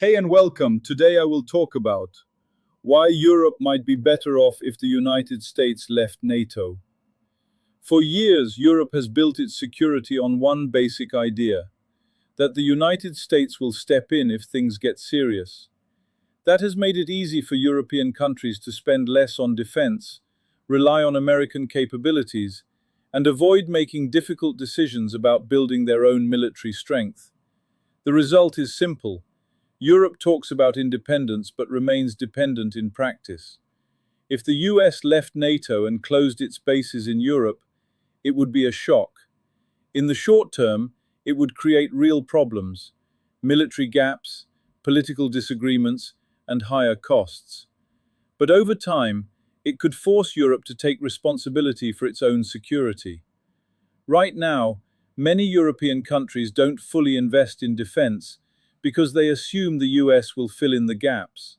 Hey and welcome. Today I will talk about why Europe might be better off if the United States left NATO. For years, Europe has built its security on one basic idea, that the United States will step in if things get serious. That has made it easy for European countries to spend less on defense, rely on American capabilities, and avoid making difficult decisions about building their own military strength. The result is simple. Europe talks about independence but remains dependent in practice. If the US left NATO and closed its bases in Europe, it would be a shock. In the short term, it would create real problems: military gaps, political disagreements, and higher costs. But over time, it could force Europe to take responsibility for its own security. Right now, many European countries don't fully invest in defense because they assume the US will fill in the gaps.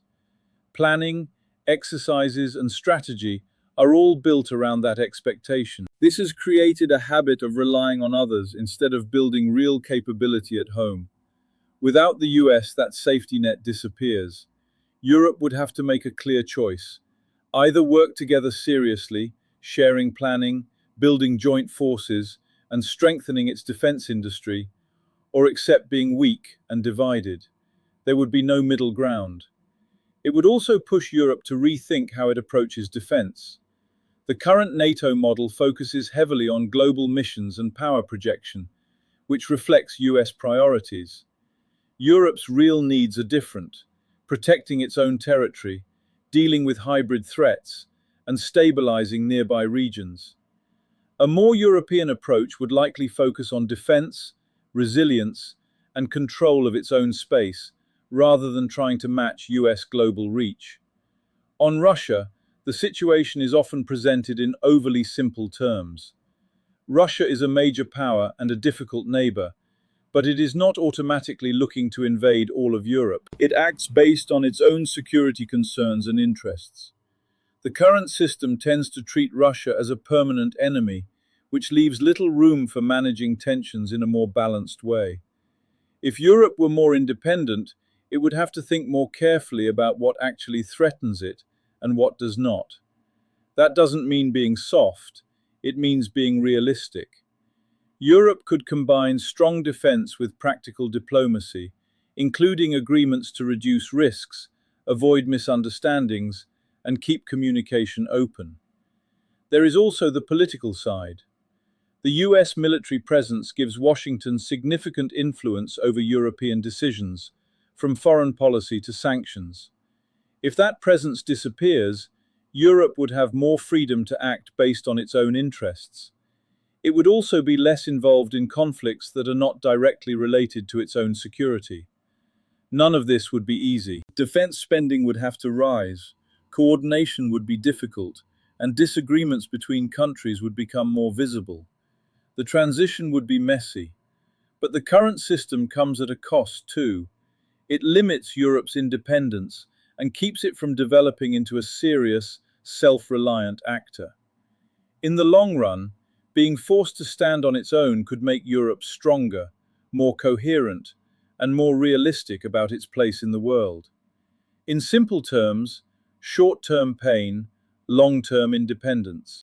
Planning, exercises, and strategy are all built around that expectation. This has created a habit of relying on others instead of building real capability at home. Without the US, that safety net disappears. Europe would have to make a clear choice. Either work together seriously, sharing planning, building joint forces, and strengthening its defense industry, or accept being weak and divided. There would be no middle ground. It would also push Europe to rethink how it approaches defense. The current NATO model focuses heavily on global missions and power projection, which reflects US priorities. Europe's real needs are different: protecting its own territory, dealing with hybrid threats, and stabilizing nearby regions. A more European approach would likely focus on defense, resilience, and control of its own space, rather than trying to match US global reach. On Russia, the situation is often presented in overly simple terms. Russia is a major power and a difficult neighbor, but it is not automatically looking to invade all of Europe. It acts based on its own security concerns and interests. The current system tends to treat Russia as a permanent enemy, which leaves little room for managing tensions in a more balanced way. If Europe were more independent, it would have to think more carefully about what actually threatens it and what does not. That doesn't mean being soft, it means being realistic. Europe could combine strong defense with practical diplomacy, including agreements to reduce risks, avoid misunderstandings, and keep communication open. There is also the political side. The US military presence gives Washington significant influence over European decisions, from foreign policy to sanctions. If that presence disappears, Europe would have more freedom to act based on its own interests. It would also be less involved in conflicts that are not directly related to its own security. None of this would be easy. Defense spending would have to rise, coordination would be difficult, and disagreements between countries would become more visible. The transition would be messy. But the current system comes at a cost too. It limits Europe's independence and keeps it from developing into a serious, self-reliant actor. In the long run, being forced to stand on its own could make Europe stronger, more coherent, and more realistic about its place in the world. In simple terms, short-term pain, long-term independence.